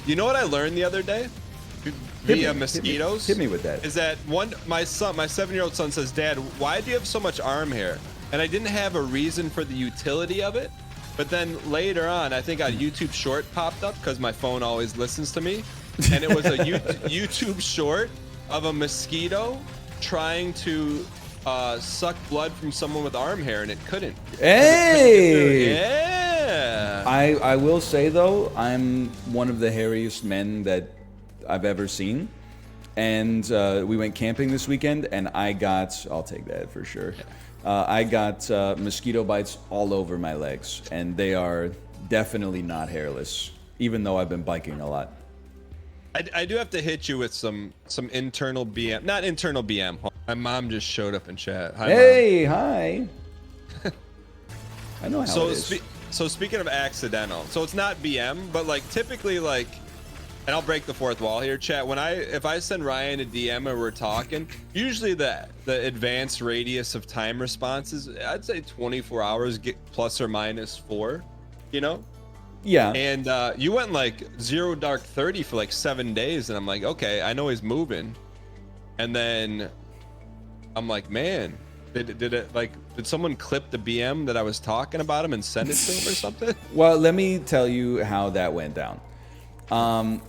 You know what I learned the other day? Via mosquitoes. Hit me with that. Is that my 7-year-old son says, Dad, why do you have so much arm hair? And I didn't have a reason for the utility of it. But then later on, I think a YouTube short popped up because my phone always listens to me. And it was a YouTube short of a mosquito trying to suck blood from someone with arm hair, and it couldn't. Hey! Yeah! I will say, though, I'm one of the hairiest men that I've ever seen. And we went camping this weekend, and I'll take that for sure. I got mosquito bites all over my legs, and they are definitely not hairless, even though I've been biking a lot. I do have to hit you with some internal BM, not internal BM. My mom just showed up in chat. Hi, hey, Mom. hi. I know how it is. So speaking of accidental, so it's not BM, but like typically like, and I'll break the fourth wall here, chat. If I send Ryan a DM and we're talking, usually the advanced radius of time responses, I'd say 24 hours, get plus or minus 4, you know? Yeah. And you went like 0 dark 30 for like 7 days, and I'm like, okay, I know he's moving. And then I'm like, man, did someone clip the BM that I was talking about him and send it to him or something? Well, let me tell you how that went down.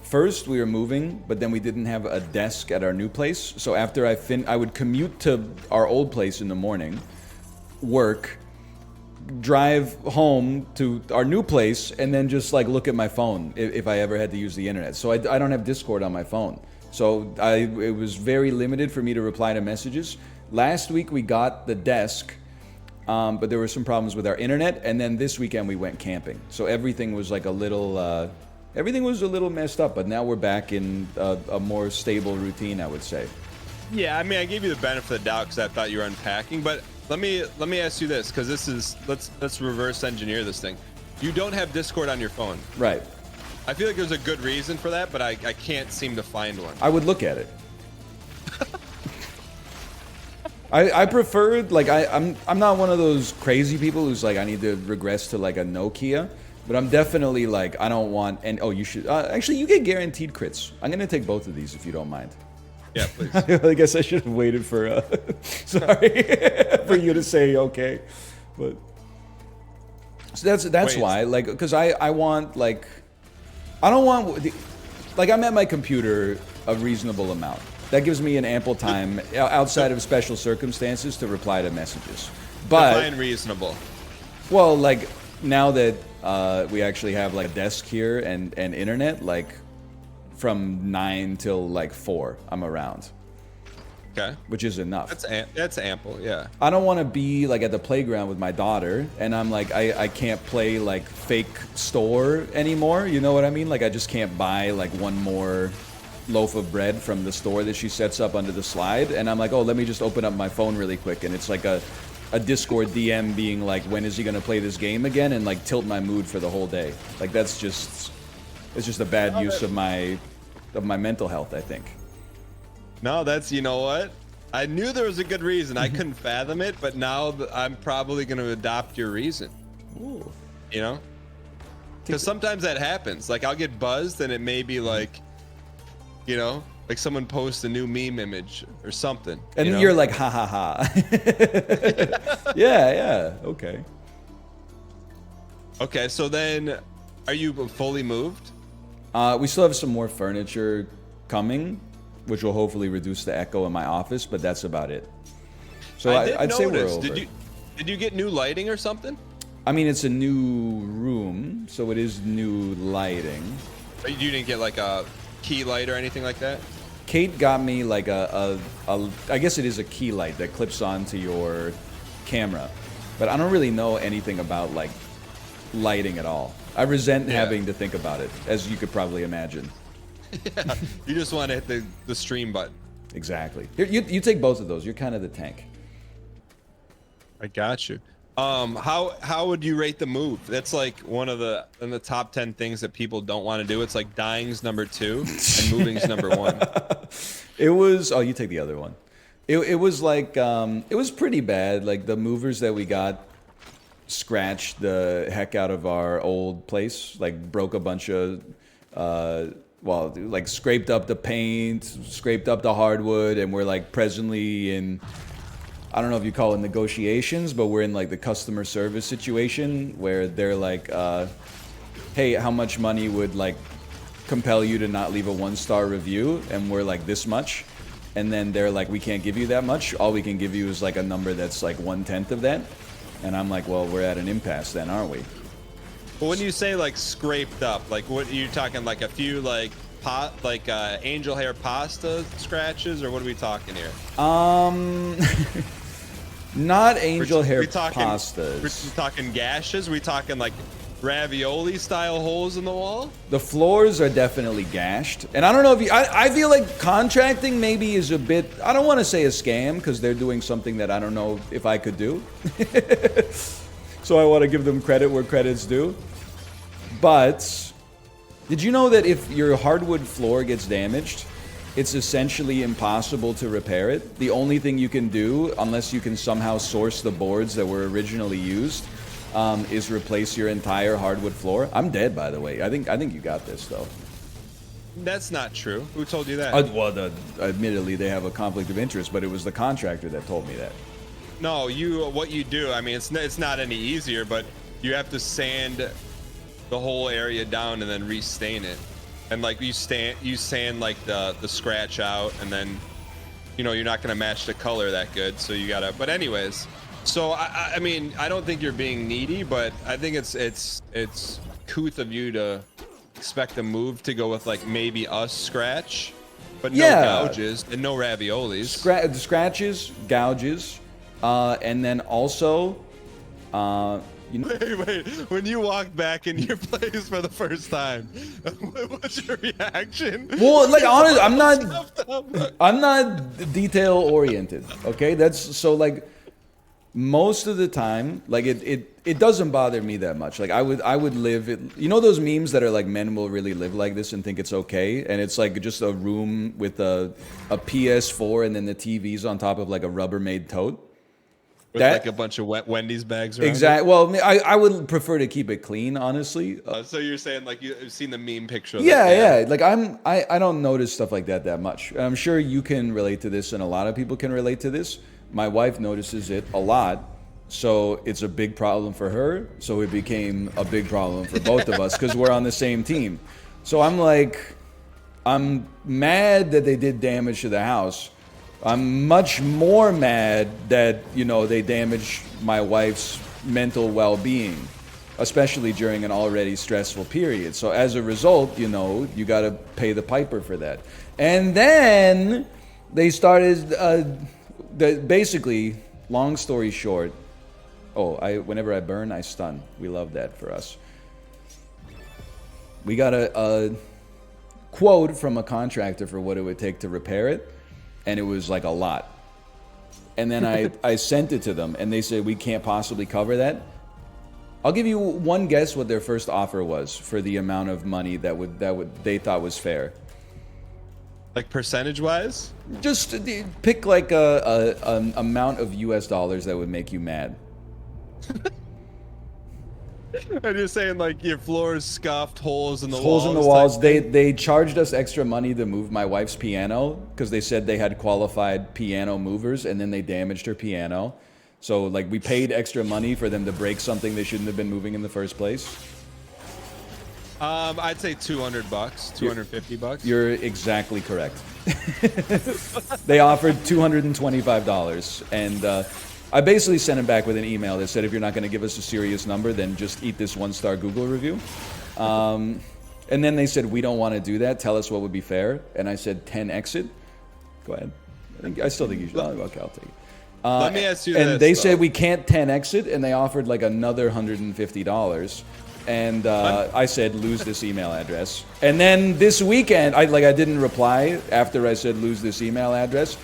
First, we were moving, but then we didn't have a desk at our new place. So after I would commute to our old place in the morning, work, drive home to our new place, and then just like look at my phone if I ever had to use the internet. So I don't have Discord on my phone. So it was very limited for me to reply to messages. Last week we got the desk, but there were some problems with our internet. And then this weekend we went camping. So everything was like a little messed up, but now we're back in a more stable routine, I would say. Yeah, I mean, I gave you the benefit of the doubt because I thought you were unpacking, but let me ask you this, because this is let's reverse engineer this thing. You don't have Discord on your phone, Right. I feel like there's a good reason for that, but I can't seem to find one. I would look at it. I preferred, like, I'm not one of those crazy people who's like, I need to regress to like a Nokia, but I'm definitely like, I don't want, and oh, you should, actually you get guaranteed crits. I'm gonna take both of these if you don't mind. Yeah, please. I guess I should have waited for, sorry, for you to say okay, but. So that's why, like, because I want, like, I don't want, like, I'm at my computer a reasonable amount. That gives me an ample time outside of special circumstances to reply to messages. But define reasonable. Well, like, now that we actually have like a desk here and internet, like from 9 till like 4, I'm around. Okay. Which is enough. That's ample, yeah. I don't want to be like at the playground with my daughter and I'm like, I can't play like fake store anymore. You know what I mean? Like I just can't buy like one more loaf of bread from the store that she sets up under the slide. And I'm like, oh, let me just open up my phone really quick. And it's like a Discord DM being like, when is he going to play this game again? And like tilt my mood for the whole day. Like it's just a bad use of my mental health, I think. No, that's, you know what? I knew there was a good reason. I couldn't fathom it, but now I'm probably going to adopt your reason. Ooh. You know? Because sometimes that happens. Like I'll get buzzed and it may be like, you know, like someone posts a new meme image or something. And then you're like, ha ha ha. Yeah, okay. Okay, so then are you fully moved? We still have some more furniture coming, which will hopefully reduce the echo in my office, but that's about it. So I'd say we're over. Did you get new lighting or something? I mean, it's a new room, so it is new lighting. You didn't get like a key light or anything like that? Kate got me like I guess it is a key light that clips onto your camera, but I don't really know anything about like lighting at all. I resent having to think about it, as you could probably imagine. Yeah, you just want to hit the stream button. Exactly. Here, you take both of those. You're kind of the tank. I got you. How would you rate the move? That's like one of in the top 10 things that people don't want to do. It's like dying's number 2 and moving's number 1. It was, oh, you take the other one. It was like, it was pretty bad. Like the movers that we got scratched the heck out of our old place, like broke a bunch of well, like scraped up the paint, scraped up the hardwood, and we're like presently in, I don't know if you call it negotiations, but we're in like the customer service situation where they're like, hey, how much money would like compel you to not leave a 1-star review? And we're like, this much. And then they're like, we can't give you that much. All we can give you is like a number that's like 1/10 of that. And I'm like, well, we're at an impasse then, aren't we? But when you say like scraped up, like what are you talking, like a few like angel hair pasta scratches, or what are we talking here? Not angel hair talking, pastas. We're talking gashes? We're talking like ravioli style holes in the wall? The floors are definitely gashed. And I don't know if you, I feel like contracting maybe is a bit, I don't want to say a scam because they're doing something that I don't know if I could do. So I want to give them credit where credit's due. But did you know that if your hardwood floor gets damaged, it's essentially impossible to repair it? The only thing you can do, unless you can somehow source the boards that were originally used, is replace your entire hardwood floor. I'm dead, by the way. I think you got this, though. That's not true. Who told you that? Admittedly, they have a conflict of interest, but it was the contractor that told me that. No, what you do, I mean, it's not any easier, but you have to sand the whole area down and then restain it. And like you sand like the scratch out, and then, you know, you're not gonna match the color that good, so you gotta, but anyways. So I mean, I don't think you're being needy, but I think it's couth of you to expect a move to go with like maybe a scratch, but no gouges and no raviolis. Scratches, gouges, and then also, you know. Wait. When you walked back in your place for the first time, what was your reaction? Well, like honestly, I'm not detail oriented. Okay, that's so like. Most of the time, like it doesn't bother me that much. Like I would live it. You know those memes that are like, men will really live like this and think it's okay, and it's like just a room with a PS4 and then the TV's on top of like a Rubbermaid tote. With like a bunch of Wendy's bags around. Exactly. Well, I would prefer to keep it clean, honestly. So you're saying like you've seen the meme picture of yeah. Like I don't notice stuff like that much. I'm sure you can relate to this, and a lot of people can relate to this. My wife notices it a lot, so it's a big problem for her. So it became a big problem for both of us because we're on the same team. So I'm mad that they did damage to the house. I'm much more mad that, you know, they damaged my wife's mental well-being, especially during an already stressful period. So as a result, you know, you got to pay the piper for that. And then they started... basically, long story short, whenever I burn, I stun. We love that for us. We got a quote from a contractor for what it would take to repair it, and it was like a lot. And then I sent it to them, and they said, we can't possibly cover that. I'll give you one guess what their first offer was for the amount of money that they thought was fair. Like percentage-wise? Just pick like an amount of US dollars that would make you mad. I'm just saying, like, your floors scuffed, holes in the walls. Holes in the walls. They charged us extra money to move my wife's piano because they said they had qualified piano movers, and then they damaged her piano. So, like, we paid extra money for them to break something they shouldn't have been moving in the first place. I'd say $200, $250. You're exactly correct. They offered $225, and I basically sent him back with an email that said, if you're not going to give us a serious number, then just eat this 1-star Google review. And then they said, we don't want to do that. Tell us what would be fair. And I said, 10 exit. Go ahead. I still think you should. Okay, I'll take it. Let me ask you this. And they said we can't 10 exit, and they offered like another $150. And I said, lose this email address. And then this weekend, I didn't reply after I said lose this email address.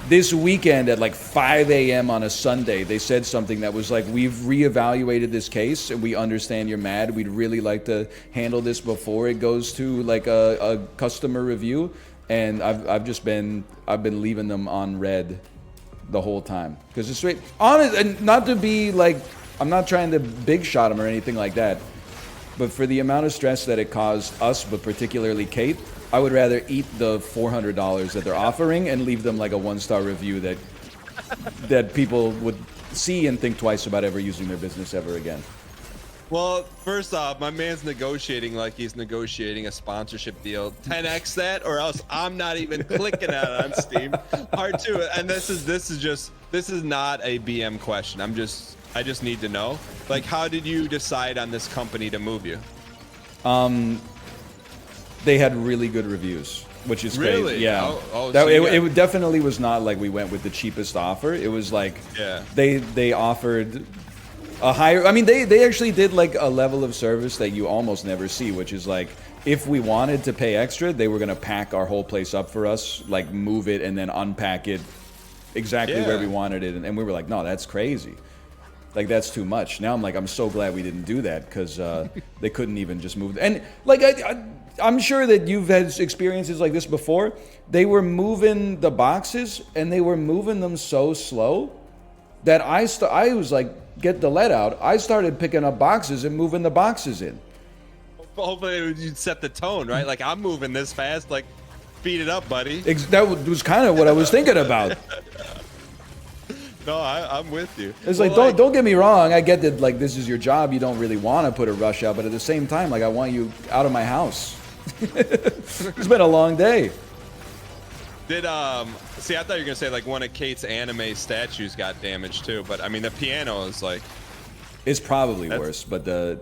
This weekend at like 5 a.m. on a Sunday, they said something that was like, we've reevaluated this case and we understand you're mad. We'd really like to handle this before it goes to like a customer review. And I've been leaving them on red the whole time because it's straight honest, and not to be like, I'm not trying to big shot them or anything like that. but for the amount of stress that it caused us, but particularly Kate, I would rather eat the $400 that they're offering and leave them like a 1-star review that people would see and think twice about ever using their business ever again. Well, first off, my man's negotiating like he's negotiating a sponsorship deal. 10x that, or else I'm not even clicking at it on Steam. Part 2, and this is not a BM question. I just need to know, like, how did you decide on this company to move you? They had really good reviews, which is Really? crazy. Yeah. So it definitely was not like we went with the cheapest offer. It was like they offered a higher. I mean, they actually did like a level of service that you almost never see, which is like if we wanted to pay extra, they were gonna pack our whole place up for us, like move it and then unpack it exactly where we wanted it, and we were like, no, that's crazy. Like, that's too much. Now I'm like, I'm so glad we didn't do that, because they couldn't even just move. And like, I'm sure that you've had experiences like this before. They were moving the boxes, and they were moving them so slow that I was like, get the lead out. I started picking up boxes and moving the boxes in. Hopefully you'd set the tone, right? Like, I'm moving this fast, like, speed it up, buddy. That was kind of what I was thinking about. No, I'm with you. It's like, don't get me wrong. I get that, like, this is your job. You don't really want to put a rush out, but at the same time, like, I want you out of my house. It's been a long day. See, I thought you were gonna say like one of Kate's anime statues got damaged too, but I mean the piano is like. It's probably worse, but the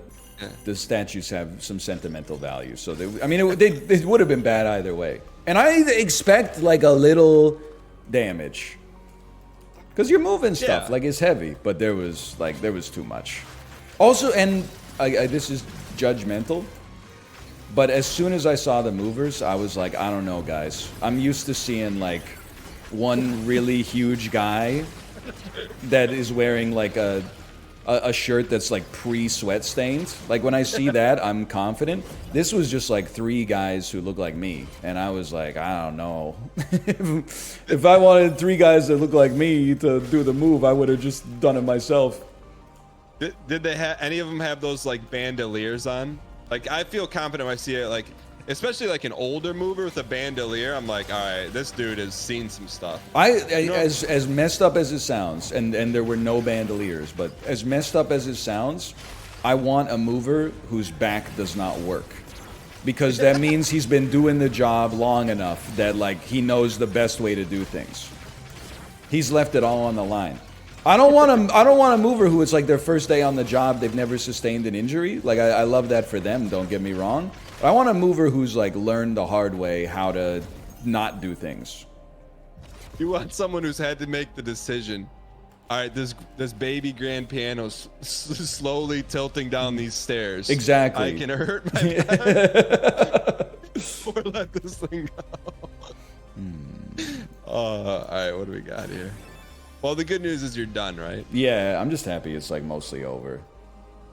statues have some sentimental value. So it would have been bad either way. And I expect like a little damage. Because you're moving stuff, like it's heavy, but there was too much. Also, and this is judgmental, but as soon as I saw the movers, I was like, I don't know, guys. I'm used to seeing like one really huge guy that is wearing like a shirt that's like pre-sweat stained. Like when I see that, I'm confident. This was just like 3 guys who look like me, and I was like, I don't know. If I wanted 3 guys that look like me to do the move, I would have just done it myself. Did they have any of them have those like bandoliers on? Like, I feel confident when I see it, like, especially like an older mover with a bandolier. I'm like, all right, this dude has seen some stuff. As messed up as it sounds, and there were no bandoliers, but as messed up as it sounds, I want a mover whose back does not work, because that means he's been doing the job long enough that like he knows the best way to do things. He's left it all on the line. I don't want a mover who it's like their first day on the job, they've never sustained an injury. Like I love that for them, don't get me wrong. But I want a mover who's like learned the hard way how to not do things. You want someone who's had to make the decision. All right, this baby grand piano's slowly tilting down these stairs. Exactly. I can hurt my back or let this thing go. All right, what do we got here? Well, the good news is you're done, right? Yeah, I'm just happy it's like mostly over.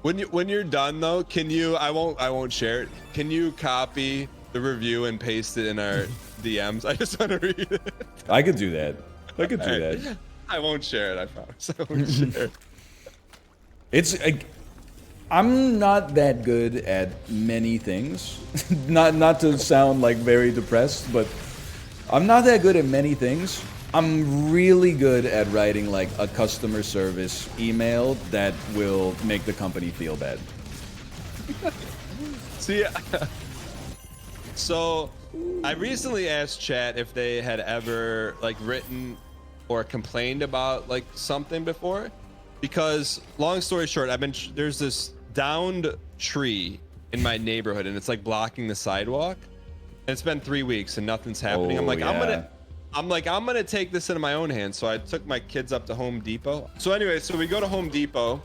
When you're done though, can you? I won't share it. Can you copy the review and paste it in our DMs? I just want to read it. I could do that. That. I won't share it. I promise. I won't share it. It's I'm not that good at many things. not to sound like very depressed, but I'm not that good at many things. I'm really good at writing like a customer service email that will make the company feel bad. See, so I recently asked chat if they had ever like written or complained about like something before, because long story short, there's this downed tree in my neighborhood and it's like blocking the sidewalk, and it's been 3 weeks and nothing's happening. I'm like, I'm gonna take this into my own hands. So I took my kids up to Home Depot. So anyway, so we go to Home Depot,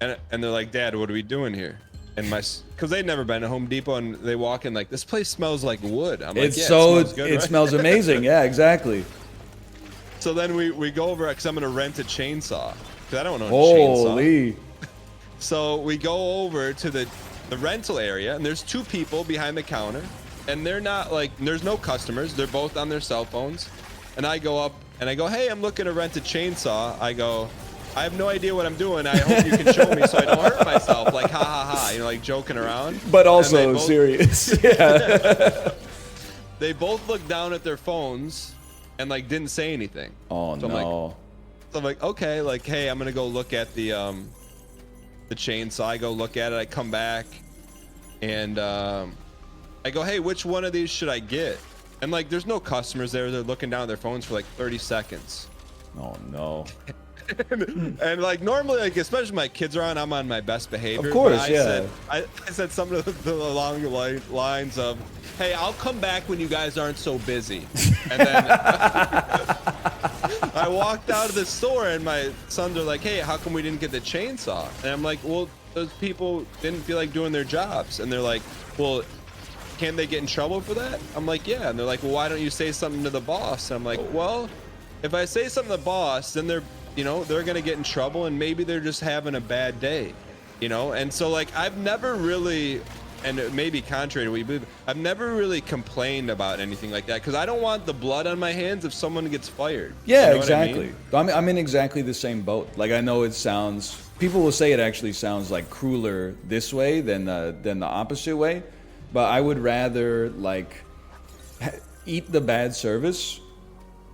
and they're like, Dad, what are we doing here? And because they'd never been to Home Depot, and they walk in like, this place smells like wood. I'm like, it smells good, right? Smells amazing. Yeah, exactly. So then we go over, because I'm gonna rent a chainsaw, because I don't know a chainsaw. So we go over to the rental area, and there's 2 people behind the counter. And they're not like, there's no customers. They're both on their cell phones. And I go up and I go, hey, I'm looking to rent a chainsaw. I go, I have no idea what I'm doing. I hope you can show me so I don't hurt myself. Like, ha ha ha, you know, like joking around. But also serious. Yeah. They both looked down at their phones and like didn't say anything. Oh so no. I'm like, okay, like, hey, I'm gonna go look at the chainsaw. I go look at it. I come back, and I go, hey, which one of these should I get? And like, there's no customers there. They're looking down at their phones for like 30 seconds. Oh no. and like normally, like especially my kids are on, I'm on my best behavior. Of course, I said something along the lines of, hey, I'll come back when you guys aren't so busy. And then I walked out of the store and my sons are like, hey, how come we didn't get the chainsaw? And I'm like, well, those people didn't feel like doing their jobs. And they're like, well, can they get in trouble for that? I'm like, yeah. And they're like, well, why don't you say something to the boss? And I'm like, well, if I say something to the boss, then they're gonna get in trouble, and maybe they're just having a bad day, you know. And so like, I've never really, and it may be contrary to what you believe, I've never really complained about anything like that, because I don't want the blood on my hands if someone gets fired. Yeah, you know exactly. what I mean? I'm in exactly the same boat. Like, I know it sounds, people will say it actually sounds like crueler this way than the opposite way, but I would rather like eat the bad service,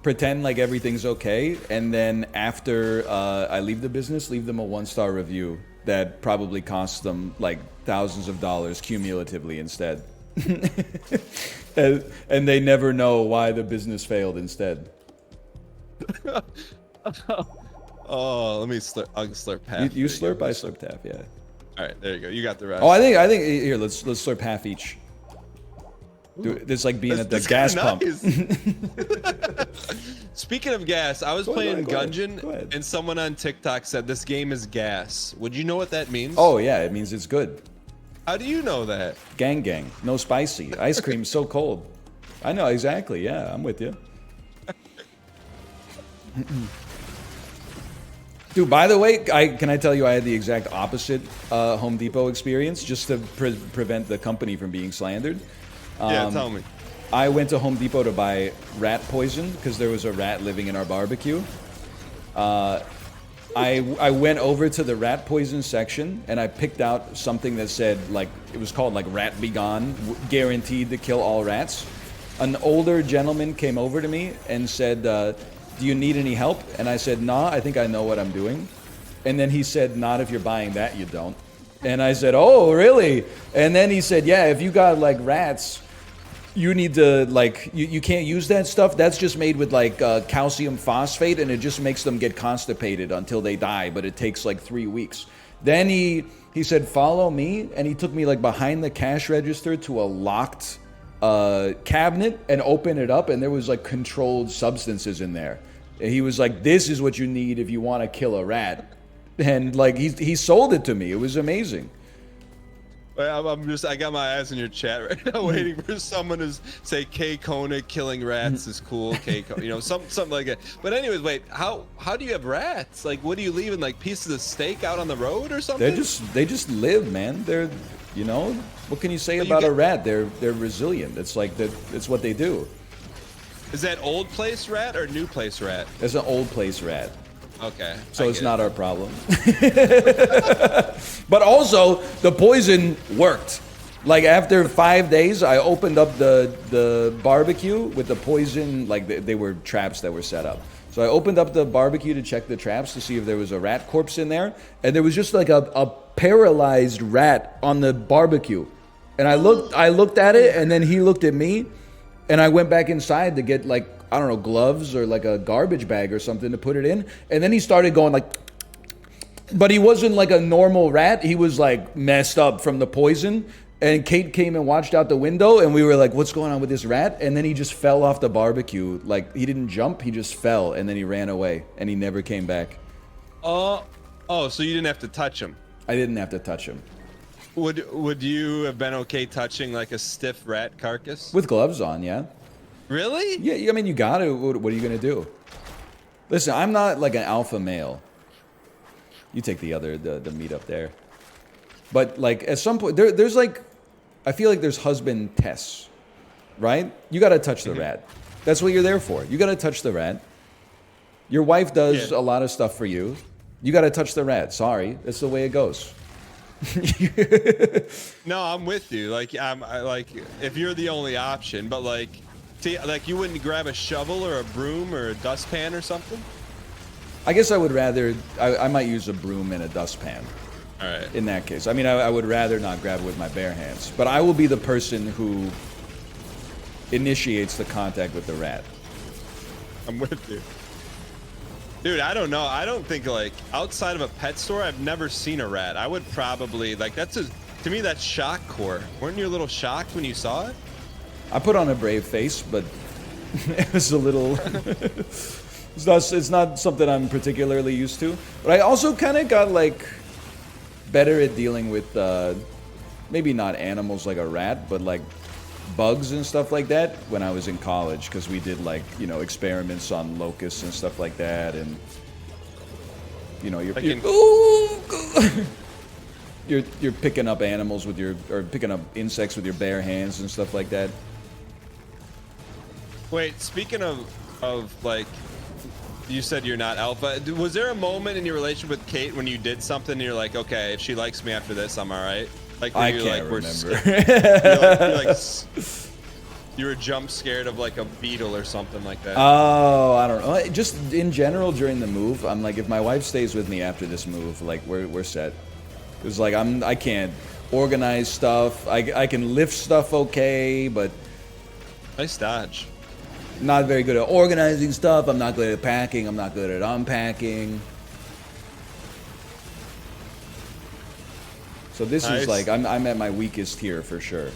pretend like everything's okay, and then after I leave the business, leave them a 1-star review that probably costs them like thousands of dollars cumulatively instead. and they never know why the business failed instead. Oh, let me slurp. I'll slurp half. You slurp, I slurped half, yeah. All right, there you go. You got the rest. Oh, I think here, let's slurp half each. Dude, it's like being at the gas pump. Speaking of gas, I was playing Go Gungeon, ahead. and someone on TikTok said this game is gas. Would you know what that means? Oh yeah, it means it's good. How do you know that? Gang gang, no spicy. Ice cream's so cold. I know exactly. Yeah, I'm with you. Dude, by the way, can I tell you I had the exact opposite Home Depot experience, just to prevent the company from being slandered. Yeah, tell me. I went to Home Depot to buy rat poison because there was a rat living in our barbecue. I went over to the rat poison section and I picked out something that said, like, it was called like Rat Be Gone, guaranteed to kill all rats. An older gentleman came over to me and said, do you need any help? And I said, nah, I think I know what I'm doing. And then he said, not if you're buying that, you don't. And I said, oh, really? And then he said, yeah, if you got like rats, you need to like, you can't use that stuff. That's just made with like calcium phosphate, and it just makes them get constipated until they die, but it takes like 3 weeks. Then he said, follow me, and he took me like behind the cash register to a locked cabinet and opened it up, and there was like controlled substances in there. And he was like, this is what you need if you want to kill a rat. And like he sold it to me. It was amazing. I got my eyes in your chat right now, waiting for someone to say K Kona killing rats is cool. K Kona, you know, something like that. But anyways, wait, how do you have rats? Like, what are you leaving? Like pieces of steak out on the road or something? They just live, man. They're, you know, what can you say about a rat? They're resilient. It's like it's what they do. Is that old place rat or new place rat? It's an old place rat. Okay. So it's not our problem. But also, the poison worked. Like after 5 days, I opened up the barbecue with the poison, like they were traps that were set up. So I opened up the barbecue to check the traps to see if there was a rat corpse in there. And there was just like a paralyzed rat on the barbecue. And I looked at it, and then he looked at me. And I went back inside to get like, I don't know, gloves or like a garbage bag or something to put it in. And then he started going like, but he wasn't like a normal rat. He was like messed up from the poison. And Kate came and watched out the window, and we were like, what's going on with this rat? And then he just fell off the barbecue. Like, he didn't jump, he just fell, and then he ran away, and he never came back. Oh, so you didn't have to touch him? I didn't have to touch him. Would you have been okay touching like a stiff rat carcass? With gloves on, yeah. Really? Yeah, I mean, you got to. What are you going to do? Listen, I'm not like an alpha male. You take the meat up there. But like at some point, there's like, I feel like there's husband tests, right? You got to touch the rat. That's what you're there for. You got to touch the rat. Your wife does a lot of stuff for you. You got to touch the rat. Sorry, that's the way it goes. No, I'm with you. Like, like if you're the only option, but like, like you wouldn't grab a shovel or a broom or a dustpan or something. I guess I would rather. I might use a broom and a dustpan. All right. In that case, I mean, I would rather not grab it with my bare hands. But I will be the person who initiates the contact with the rat. I'm with you. Dude, I don't know. I don't think, like, outside of a pet store, I've never seen a rat. I would probably, like, to me, that's shock core. Weren't you a little shocked when you saw it? I put on a brave face, but it was a little... it's not something I'm particularly used to. But I also kind of got, like, better at dealing with, maybe not animals like a rat, but, like, bugs and stuff like that when I was in college, because we did, like, you know, experiments on locusts and stuff like that, and you know, you're picking up animals with your, or picking up insects with your bare hands and stuff like that. Wait, speaking of like, you said you're not alpha. Was there a moment in your relationship with Kate when you did something and you're like, okay, if she likes me after this, I'm all right? Like, I you're can't like, remember. You were jump scared of like a beetle or something like that. Oh, I don't know. Just in general during the move, I'm like, if my wife stays with me after this move, like we're set. It's like I can't organize stuff. I can lift stuff okay, but nice dodge. Not very good at organizing stuff. I'm not good at packing. I'm not good at unpacking. So this is like, I'm at my weakest here for sure.